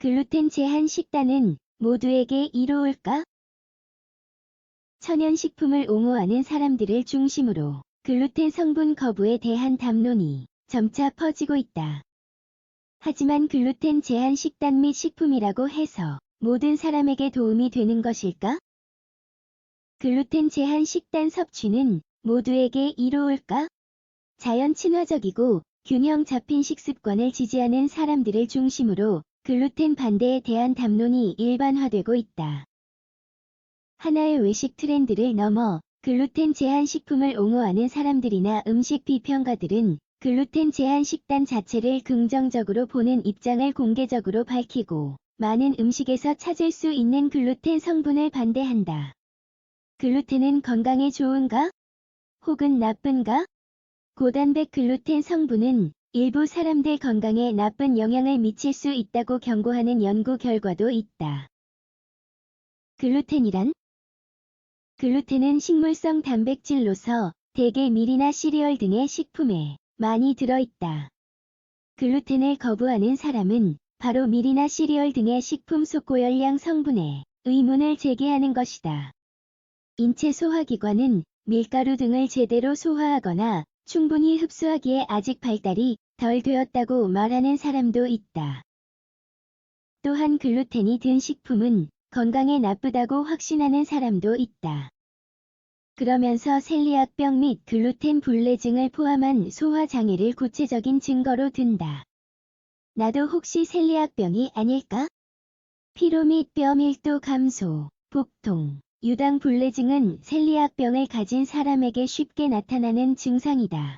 글루텐 제한 식단은 모두에게 이로울까? 천연식품을 옹호하는 사람들을 중심으로 글루텐 성분 거부에 대한 담론이 점차 퍼지고 있다. 하지만 글루텐 제한 식단 및 식품이라고 해서 모든 사람에게 도움이 되는 것일까? 글루텐 제한 식단 섭취는 모두에게 이로울까? 자연 친화적이고 균형 잡힌 식습관을 지지하는 사람들을 중심으로 글루텐 반대에 대한 담론이 일반화되고 있다. 하나의 외식 트렌드를 넘어 글루텐 제한 식품을 옹호하는 사람들이나 음식 비평가들은 글루텐 제한 식단 자체를 긍정적으로 보는 입장을 공개적으로 밝히고 많은 음식에서 찾을 수 있는 글루텐 성분을 반대한다. 글루텐은 건강에 좋은가? 혹은 나쁜가? 고단백 글루텐 성분은 일부 사람들 건강에 나쁜 영향을 미칠 수 있다고 경고하는 연구 결과도 있다. 글루텐이란? 글루텐은 식물성 단백질로서 대개 밀이나 시리얼 등의 식품에 많이 들어있다. 글루텐을 거부하는 사람은 바로 밀이나 시리얼 등의 식품 속 고열량 성분에 의문을 제기하는 것이다. 인체 소화기관은 밀가루 등을 제대로 소화하거나 충분히 흡수하기에 아직 발달이 덜 되었다고 말하는 사람도 있다. 또한 글루텐이 든 식품은 건강에 나쁘다고 확신하는 사람도 있다. 그러면서 셀리악병 및 글루텐 불내증을 포함한 소화장애를 구체적인 증거로 든다. 나도 혹시 셀리악병이 아닐까? 피로 및 뼈 밀도 감소, 복통, 유당 불내증은 셀리악병을 가진 사람에게 쉽게 나타나는 증상이다.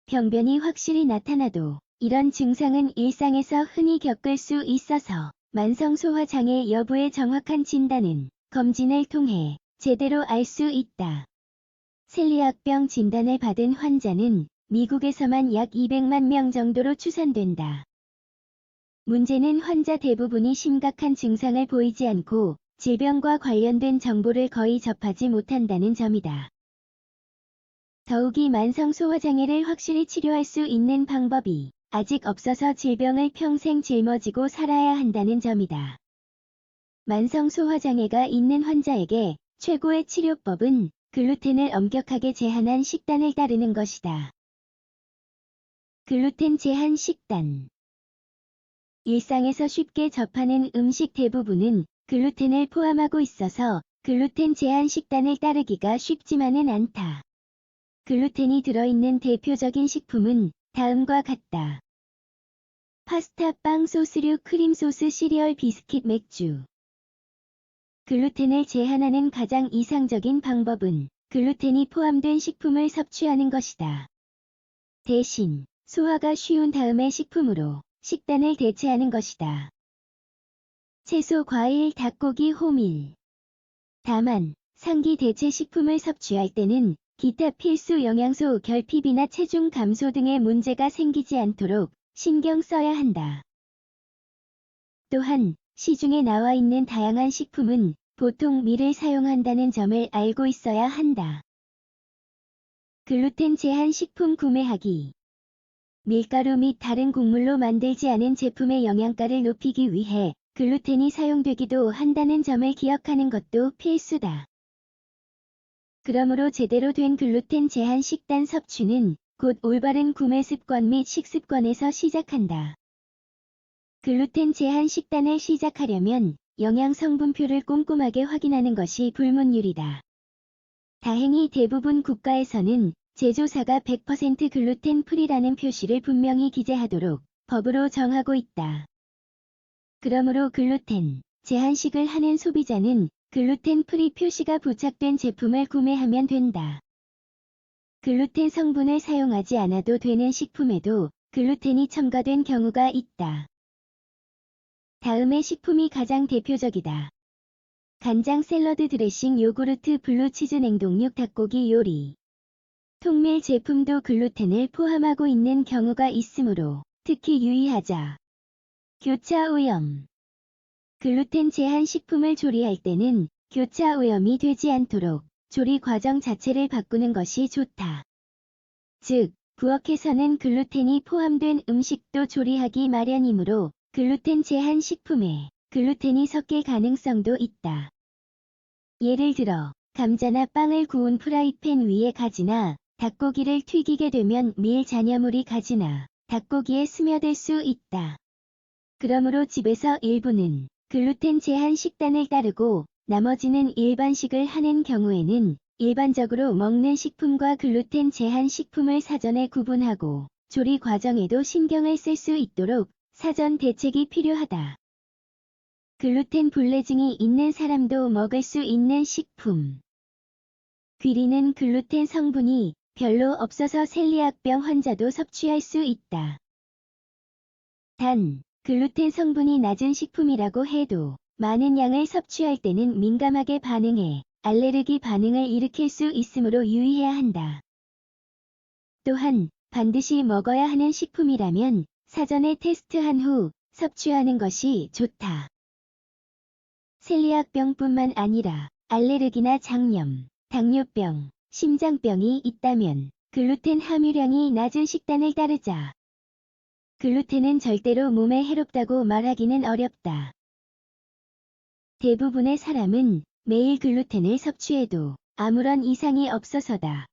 병변이 확실히 나타나도 이런 증상은 일상에서 흔히 겪을 수 있어서 만성 소화장애 여부의 정확한 진단은 검진을 통해 제대로 알 수 있다. 셀리악병 진단을 받은 환자는 미국에서만 약 200만 명 정도로 추산된다. 문제는 환자 대부분이 심각한 증상을 보이지 않고 질병과 관련된 정보를 거의 접하지 못한다는 점이다. 더욱이 만성 소화장애를 확실히 치료할 수 있는 방법이 아직 없어서 질병을 평생 짊어지고 살아야 한다는 점이다. 만성 소화장애가 있는 환자에게 최고의 치료법은 글루텐을 엄격하게 제한한 식단을 따르는 것이다. 글루텐 제한 식단. 일상에서 쉽게 접하는 음식 대부분은 글루텐을 포함하고 있어서 글루텐 제한 식단을 따르기가 쉽지만은 않다. 글루텐이 들어있는 대표적인 식품은 다음과 같다. 파스타, 빵, 소스류, 크림소스, 시리얼, 비스킷, 맥주. 글루텐을 제한하는 가장 이상적인 방법은 글루텐이 포함된 식품을 섭취하는 것이다. 대신 소화가 쉬운 다음에 식품으로 식단을 대체하는 것이다. 채소, 과일, 닭고기, 호밀. 다만 상기 대체 식품을 섭취할 때는 기타 필수 영양소 결핍이나 체중 감소 등의 문제가 생기지 않도록 신경 써야 한다. 또한 시중에 나와 있는 다양한 식품은 보통 밀을 사용한다는 점을 알고 있어야 한다. 글루텐 제한 식품 구매하기. 밀가루 및 다른 곡물로 만들지 않은 제품의 영양가를 높이기 위해 글루텐이 사용되기도 한다는 점을 기억하는 것도 필수다. 그러므로 제대로 된 글루텐 제한 식단 섭취는 곧 올바른 구매 습관 및 식습관에서 시작한다. 글루텐 제한 식단을 시작하려면 영양 성분표를 꼼꼼하게 확인하는 것이 불문율이다. 다행히 대부분 국가에서는 제조사가 100% 글루텐 프리라는 표시를 분명히 기재하도록 법으로 정하고 있다. 그러므로 글루텐 제한식을 하는 소비자는 글루텐 프리 표시가 부착된 제품을 구매하면 된다. 글루텐 성분을 사용하지 않아도 되는 식품에도 글루텐이 첨가된 경우가 있다. 다음의 식품이 가장 대표적이다. 간장, 샐러드 드레싱, 요구르트, 블루치즈, 냉동육, 닭고기 요리. 통밀 제품도 글루텐을 포함하고 있는 경우가 있으므로 특히 유의하자. 교차 오염. 글루텐 제한 식품을 조리할 때는 교차 오염이 되지 않도록 조리 과정 자체를 바꾸는 것이 좋다. 즉, 부엌에서는 글루텐이 포함된 음식도 조리하기 마련이므로 글루텐 제한 식품에 글루텐이 섞일 가능성도 있다. 예를 들어 감자나 빵을 구운 프라이팬 위에 가지나 닭고기를 튀기게 되면 밀 잔여물이 가지나 닭고기에 스며들 수 있다. 그러므로 집에서 일부는 글루텐 제한 식단을 따르고 나머지는 일반식을 하는 경우에는 일반적으로 먹는 식품과 글루텐 제한 식품을 사전에 구분하고 조리 과정에도 신경을 쓸 수 있도록 사전 대책이 필요하다. 글루텐 불내증이 있는 사람도 먹을 수 있는 식품. 귀리는 글루텐 성분이 별로 없어서 셀리악병 환자도 섭취할 수 있다. 단, 글루텐 성분이 낮은 식품이라고 해도 많은 양을 섭취할 때는 민감하게 반응해 알레르기 반응을 일으킬 수 있으므로 유의해야 한다. 또한 반드시 먹어야 하는 식품이라면 사전에 테스트한 후 섭취하는 것이 좋다. 셀리악병뿐만 아니라 알레르기나 장염, 당뇨병, 심장병이 있다면 글루텐 함유량이 낮은 식단을 따르자. 글루텐은 절대로 몸에 해롭다고 말하기는 어렵다. 대부분의 사람은 매일 글루텐을 섭취해도 아무런 이상이 없어서다.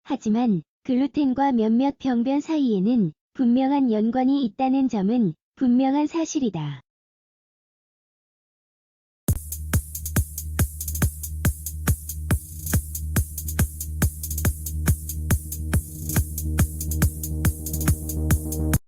하지만 글루텐과 몇몇 병변 사이에는 분명한 연관이 있다는 점은 분명한 사실이다.